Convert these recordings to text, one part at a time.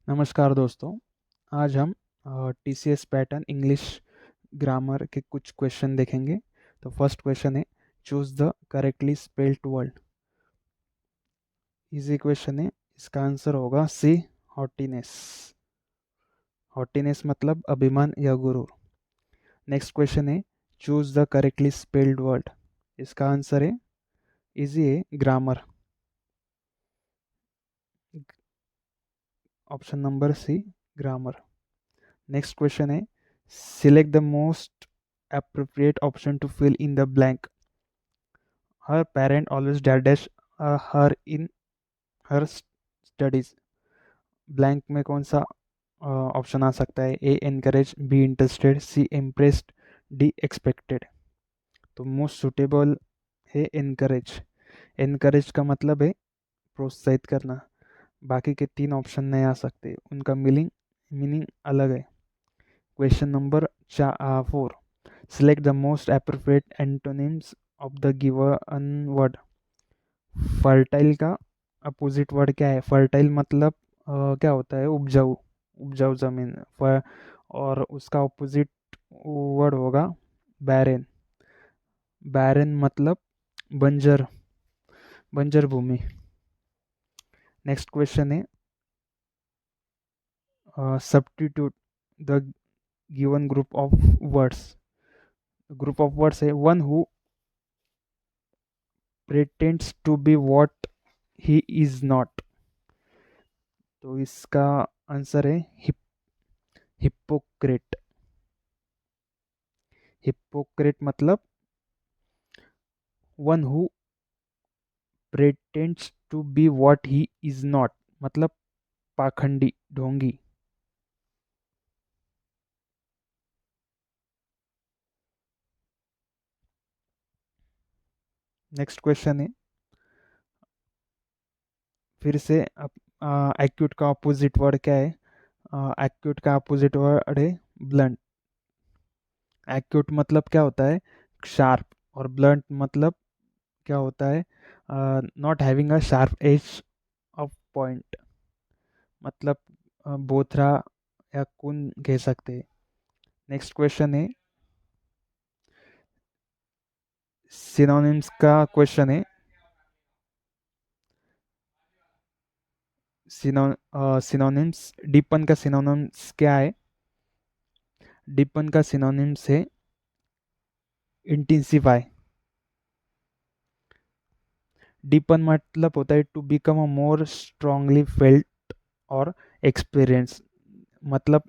नमस्कार दोस्तों। आज हम टीसीएस पैटर्न इंग्लिश ग्रामर के कुछ क्वेश्चन देखेंगे। तो फर्स्ट क्वेश्चन है, choose the correctly spelled word. Easy question है, इसका आंसर होगा सी, हॉटीनेस। हॉटीनेस मतलब अभिमान या गुरूर। नेक्स्ट क्वेश्चन है, choose the correctly spelled word. इसका आंसर है इजी है, grammar. Option number C, grammar. Next question है, select the most appropriate option to fill in the blank. Her parent always dash her in her studies. Blank में कौन सा option आ सकता है? A encourage, B interested, C impressed, D expected. तो most suitable है encourage. Encourage का मतलब है प्रोत्साहित करना। बाकी के तीन ऑप्शन नहीं आ सकते, उनका मीनिंग अलग है। Question number 4, select the most appropriate antonyms of the given word. Fertile का अपोजिट वर्ड क्या है? फर्टाइल मतलब क्या होता है? उपजाऊ, उपजाऊ जमीन। और उसका अपोजिट वर्ड होगा बैरन। बैरन मतलब बंजर, बंजर भूमि। नेक्स्ट क्वेश्चन है, substitute the given group of words. Group of words है, one who pretends to be what he is not। तो इसका आंसर है हिप्पोक्रेट। हिप्पोक्रेट मतलब one who pretends to be what he is not, मतलब पाखंडी, ढोंगी। Next question है, फिर से एक्यूट का अपोजिट वर्ड क्या है? एक्यूट का अपोजिट वर्ड है ब्लंट। एक्यूट मतलब क्या होता है? शार्प। और ब्लंट मतलब क्या होता है? Not having a sharp edge of point, मतलब बोथरा या कून कह सकते हैं। नेक्स्ट क्वेश्चन है, सिनोनिम्स का क्वेश्चन है। सिनोनिम्स, डीपन का सिनोनिम्स क्या है? डीपन का सिनोनिम्स है इंटेंसिफाई। डीपन मतलब होता है to become a more strongly felt और एक्सपीरियंस, मतलब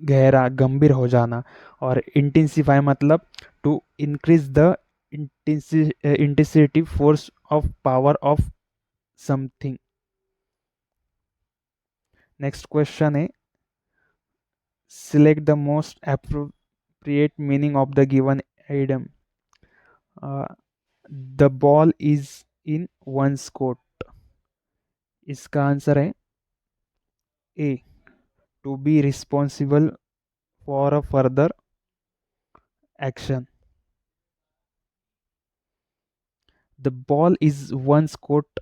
गहरा, गंभीर हो जाना। और इंटेंसिफाई मतलब to increase the intensity, force of power of something. Next question है, select the most appropriate meaning of the given idiom. The ball is in one's court. इसका आंसर है A, to be responsible for a further action. The ball is one's court,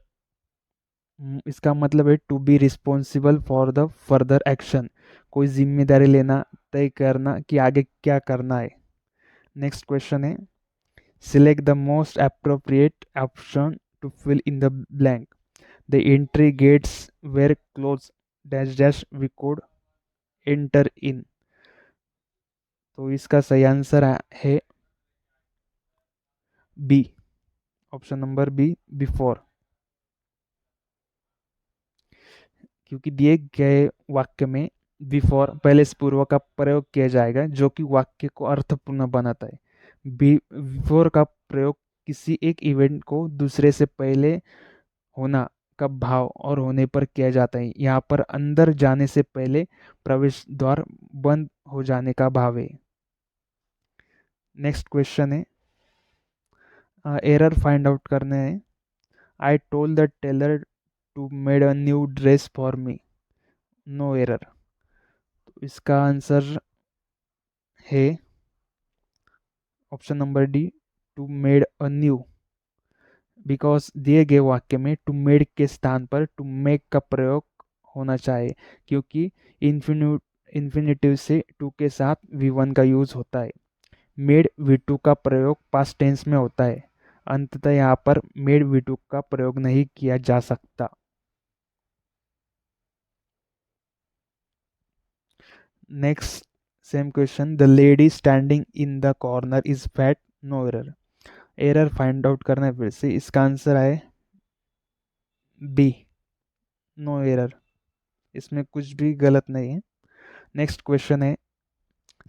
इसका मतलब है to be responsible for the further action, कोई जिम्मेदारी लेना, तय करना कि आगे क्या करना है। नेक्स्ट क्वेश्चन है, select the most appropriate option to fill in the blank. The entry gates were closed dash dash we could enter in। तो इसका सही आंसर है B, option number B, before. क्योंकि दिए गए वाक्य में बिफोर, पहले से पूर्व का प्रयोग किया जाएगा, जो कि वाक्य को अर्थपूर्ण बनाता है। बिफोर का प्रयोग किसी एक इवेंट को दूसरे से पहले होना का भाव और होने पर किया जाता है। यहाँ पर अंदर जाने से पहले प्रवेश द्वार बंद हो जाने का भाव है। नेक्स्ट क्वेश्चन है, एरर फाइंड आउट करने हैं। I told the tailor to made a new dress for me, no error. तो इसका आंसर है option number D, to made a new. Because दिए गए वाक्य में टू मेड के स्थान पर टू मेक का प्रयोग होना चाहिए, क्योंकि इन्फिनिटिव से टू के साथ V1 का यूज होता है। मेड V2 का प्रयोग पास्ट टेंस में होता है। अंततः यहाँ पर मेड V2 का प्रयोग नहीं किया जा सकता। Next same question, the lady standing in the corner is fat, no error. Error find out करना है फिर से। इसका आंसर है बी, नो एरर। इसमें कुछ भी गलत नहीं है। नेक्स्ट क्वेश्चन है,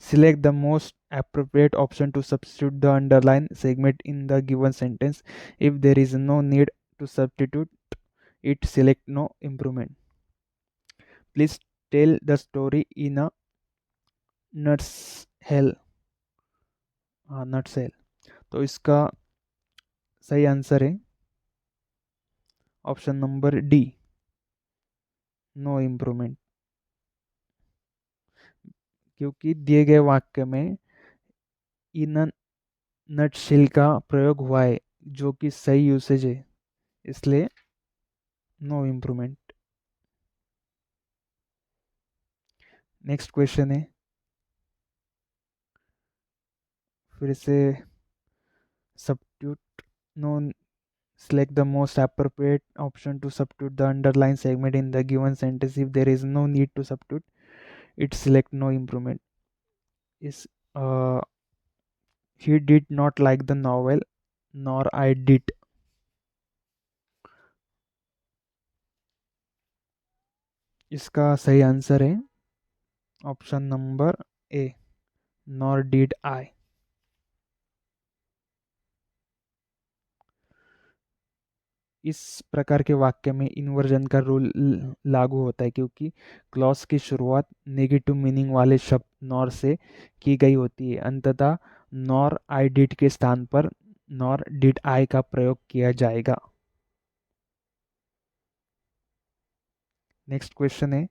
select the most appropriate option to substitute the underline segment in the given sentence. If there is no need to substitute it, select no improvement. Please tell the story in a nutshell. nutshell। तो इसका सही answer है option number D, no improvement. क्योंकि दिए गए वाक्य में इन a nutshell का प्रयोग हुआ है, जो कि सही यूसेज है, इसलिए नो इम्प्रूवमेंट। नेक्स्ट क्वेश्चन है फिर से substitute no select the most appropriate option to substitute the underlined segment in the given sentence. If there is no need to substitute it, select no improvement. Is uh, he did not like the novel, nor I did। इसका सही answer है option number A, nor did I. इस प्रकार के वाक्य में inversion का rule लागू होता है, क्योंकि क्लॉज की शुरुआत नेगेटिव मीनिंग वाले शब्द नॉर से की गई होती है। अंततः नॉर आई डिड के स्थान पर नॉर डिड आई का प्रयोग किया जाएगा। नेक्स्ट क्वेश्चन है,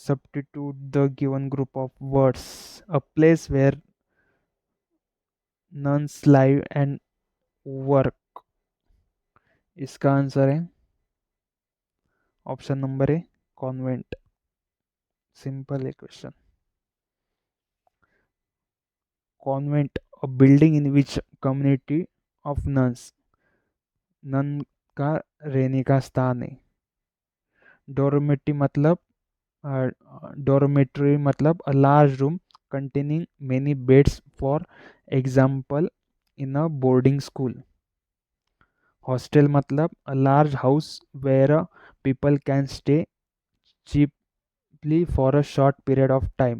substitute the given group of words, a place where nuns live and work। इसका आंसर है option number A, convent. Simple है question. Convent, a building in which community of nuns, nun का रहने का स्थान है। Dormitory मतलब डोरमेट्री मतलब a large room containing many beds, for example in a boarding school। Hostel मतलब a large house where people can stay cheaply for a short period of time।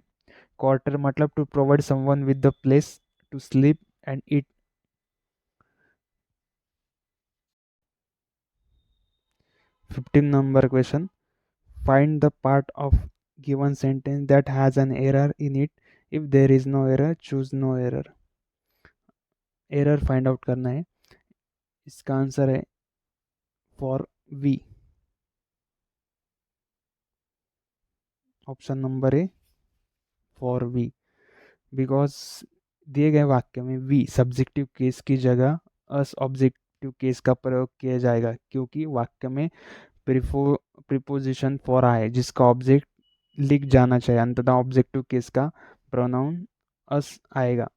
Quarter मतलब to provide someone with the place to sleep and eat। 15 number question, find the part of given sentence that has an error in it। if there is no error, choose no error। Error find out करना है। इसका answer है for we, option number A, for we. Because दिए गए वाक्य में we subjective case की जगह अस ऑब्जेक्टिव केस का प्रयोग किया जाएगा, क्योंकि वाक्य में प्रीपोजिशन फॉर आए जिसका ऑब्जेक्ट लिख जाना चाहिए। अंततः ऑब्जेक्टिव केस का प्रोनाउन अस आएगा।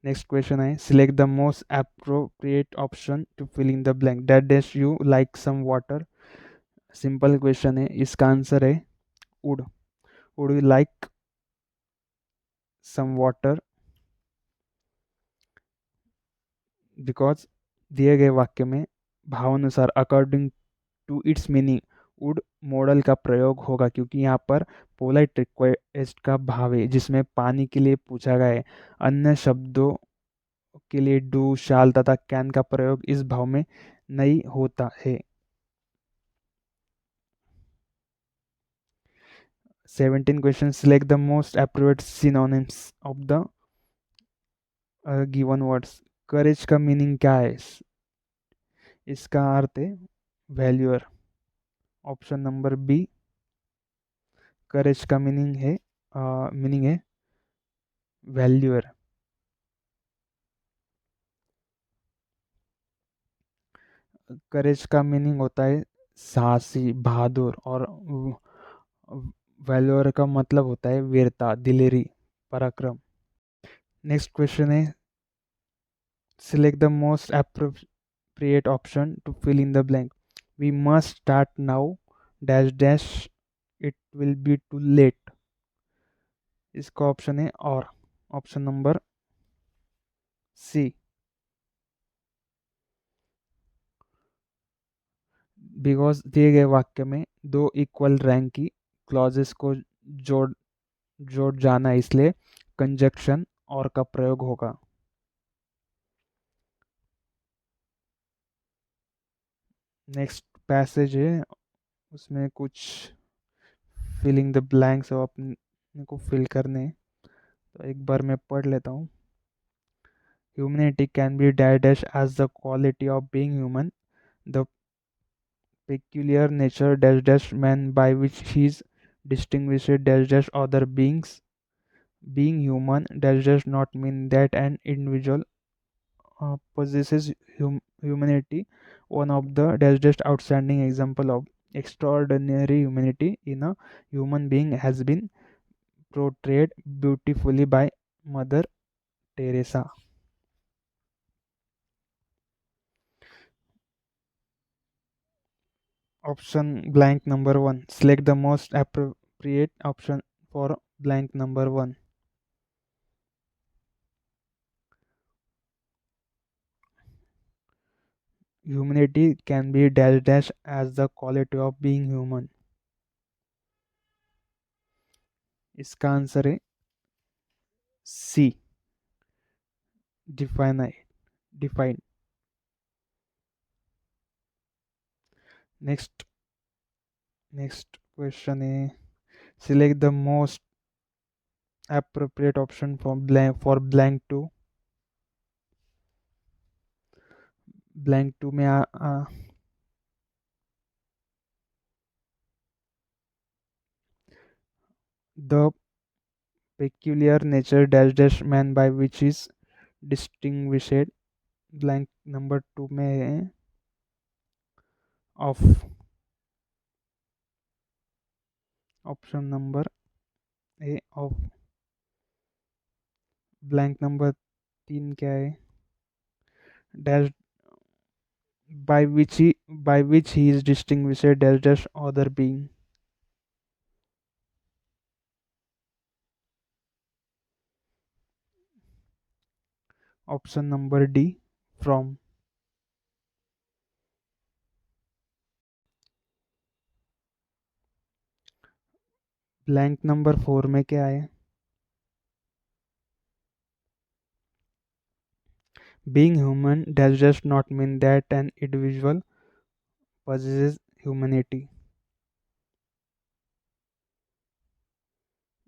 नेक्स्ट क्वेश्चन है, select the most appropriate option to fill in the blank, that dash you like some water. Simple question है। इसका आंसर है would. Would you like some water, because दिए गए वाक्य में भावानुसार according to its meaning would modal का प्रयोग होगा, क्योंकि यहाँ पर पोलाइट रिक्वेस्ट का भाव है जिसमें पानी के लिए पूछा गया है। अन्य शब्दों के लिए डू, शाल तथा कैन का प्रयोग इस भाव में नहीं होता है। 17 question, select the most appropriate synonyms of the given words. Courage का मीनिंग क्या है? इसका अर्थ है valour. Option number B, courage का मीनिंग है वैल्यूअर। करेज का मीनिंग होता है साहसी, बहादुर, और वैल्योर का मतलब होता है वीरता, दिलेरी, पराक्रम। नेक्स्ट क्वेश्चन है, select the most appropriate option to fill in the blank. We must start now dash dash, it will be too late. इसका ऑप्शन है और ऑप्शन नंबर सी, बिकॉज दिए गए वाक्य में दो इक्वल रैंक की क्लॉजेस को जोड़ जोड़ जाना है, इसलिए कंजक्शन और का प्रयोग होगा। नेक्स्ट पैसेज है, उसमें कुछ फिलिंग द ब्लैंक्स अपने को फिल करने हैं। तो एक बार मैं पढ़ लेता हूँ। Humanity can be dash as the quality of being human, the peculiar nature dash man by which he is distinguished dash other beings. Being human does not mean that an individual possesses humanity. One of the outstanding example of extraordinary humanity in a human being has been portrayed beautifully by Mother Teresa. Option blank number 1. Select the most appropriate option for blank number 1. Humanity can be dash as the quality of being human. इसका answer है सी, define. Next question है, select the most appropriate option for blank 2. Blank 2 में the peculiar nature dash man by which is distinguished. Blank number 2 में है of. Option number A of. Blank number 3 क्या है, dash by which he is distinguished dash other being. Option number D from. Blank number 4 में क्या है, being human does not mean that an individual possesses humanity.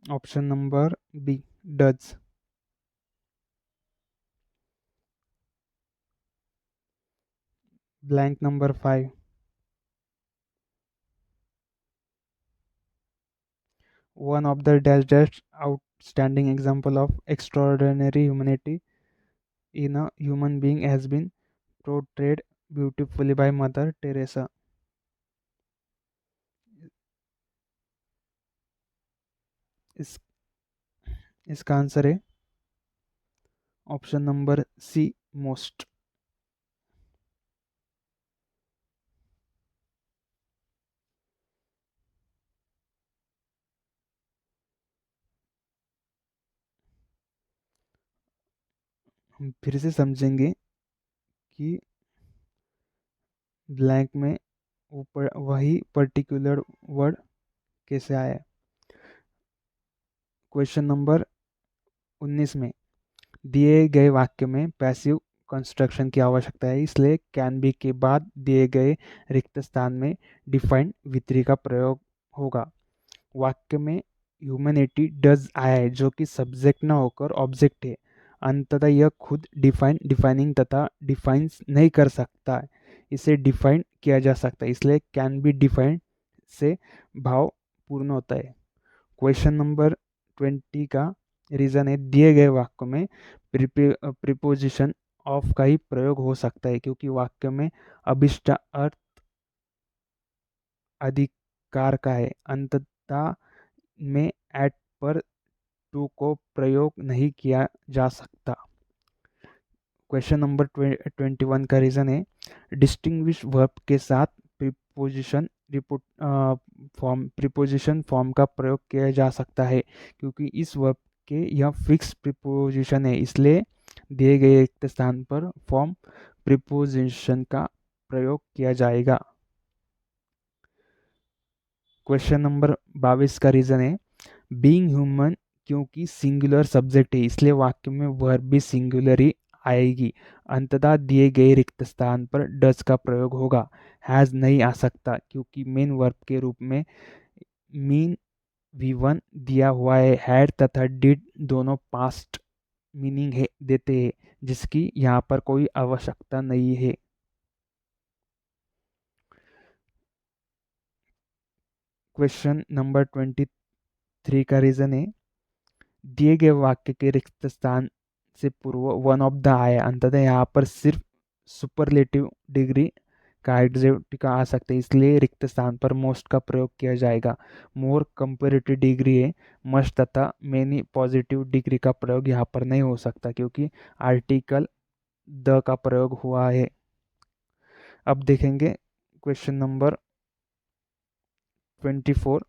Option number B does. Blank number 5, one of the dash outstanding example of extraordinary humanity in a human being has been portrayed beautifully by Mother Teresa. इस इसका answer है option number सी most. हम फिर से समझेंगे कि blank में ऊपर वही पर्टिकुलर वर्ड कैसे आया। क्वेश्चन नंबर 19 में दिए गए वाक्य में पैसिव कंस्ट्रक्शन की आवश्यकता है, इसलिए कैन बी के बाद दिए गए रिक्त स्थान में डिफाइंड वितरी का प्रयोग होगा। वाक्य में ह्यूमैनिटी डज आया है जो कि सब्जेक्ट ना होकर ऑब्जेक्ट है। अंततः यह खुद डिफाइनिंग तथा डिफाइंस नहीं कर सकता है, इसे डिफाइन किया जा सकता है, इसलिए कैन बी डिफाइंड से भाव पूर्ण होता है। क्वेश्चन नंबर 20 का रीजन है, दिए गए वाक्य में प्रिपोजिशन ऑफ का ही प्रयोग हो सकता है, क्योंकि वाक्य में अभिष्ट अर्थ अधिकार का है। अंततः में एट पर टू को प्रयोग नहीं किया जा सकता। क्वेश्चन नंबर 21 का रीजन है डिस्टिंग्विश वर्ब के साथ प्रीपोजिशन फॉर्म का प्रयोग किया जा सकता है, क्योंकि इस वर्ब के यह फिक्स प्रीपोजिशन है, इसलिए दिए गए रिक्त स्थान पर फॉर्म प्रीपोजिशन का प्रयोग किया जाएगा। क्वेश्चन नंबर 22 का रीजन है बीइंग ह्यूमन, क्योंकि सिंगुलर सब्जेक्ट है इसलिए वाक्य में वर्ब भी सिंगुलर ही आएगी। अंततः दिए गए रिक्त स्थान पर डज का प्रयोग होगा। हैज नहीं आ सकता, क्योंकि मेन वर्ब के रूप में मीन V1 दिया हुआ है। हैड तथा डिड दोनों पास्ट मीनिंग है देते हैं, जिसकी यहाँ पर कोई आवश्यकता नहीं है। क्वेश्चन नंबर 23 का रीजन है दिए गए वाक्य के रिक्त स्थान से पूर्व वन ऑफ द आया। अंततः यहाँ पर सिर्फ सुपरलेटिव डिग्री का एडजेक्टिव आ सकते हैं, इसलिए रिक्त स्थान पर मोस्ट का प्रयोग किया जाएगा। मोर कंपेरेटिव डिग्री है मस्ट तथा मेनी पॉजिटिव डिग्री का प्रयोग यहाँ पर नहीं हो सकता, क्योंकि आर्टिकल द का प्रयोग हुआ है। अब देखेंगे question number 24।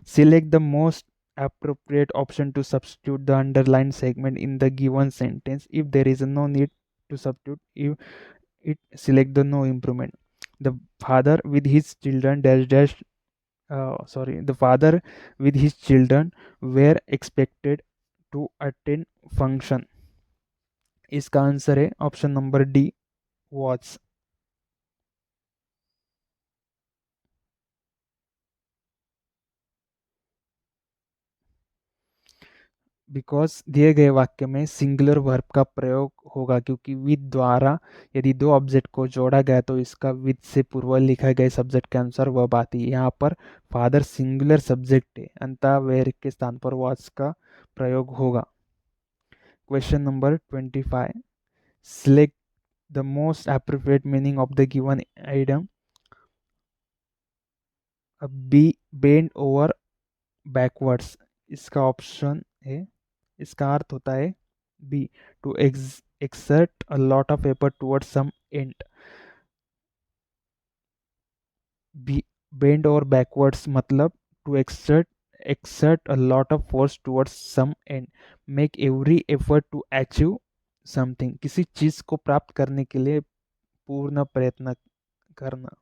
Select the most appropriate option to substitute the underlined segment in the given sentence. If there is no need to substitute, if it select the no improvement. The father with his children the father with his children were expected to attend function. इसका answer है option number D was. Because दिए गए वाक्य में singular verb का प्रयोग होगा, क्योंकि विद द्वारा यदि दो ऑब्जेक्ट को जोड़ा गया तो इसका विद से पूर्व लिखा गए सब्जेक्ट के अनुसार वर्ब आती है। यहाँ पर फादर सिंगुलर सब्जेक्ट है, अंतः वेर के स्थान पर वॉज का प्रयोग होगा। Question number 25। Select the most appropriate meaning of the given item. Be bend over backwards, इसका ऑप्शन है, इसका अर्थ होता है be to exert a lot of effort towards some end. Be bend or backwards मतलब to exert a lot of force towards some end. Make every effort to achieve something, किसी चीज को प्राप्त करने के लिए पूर्ण प्रयत्न करना।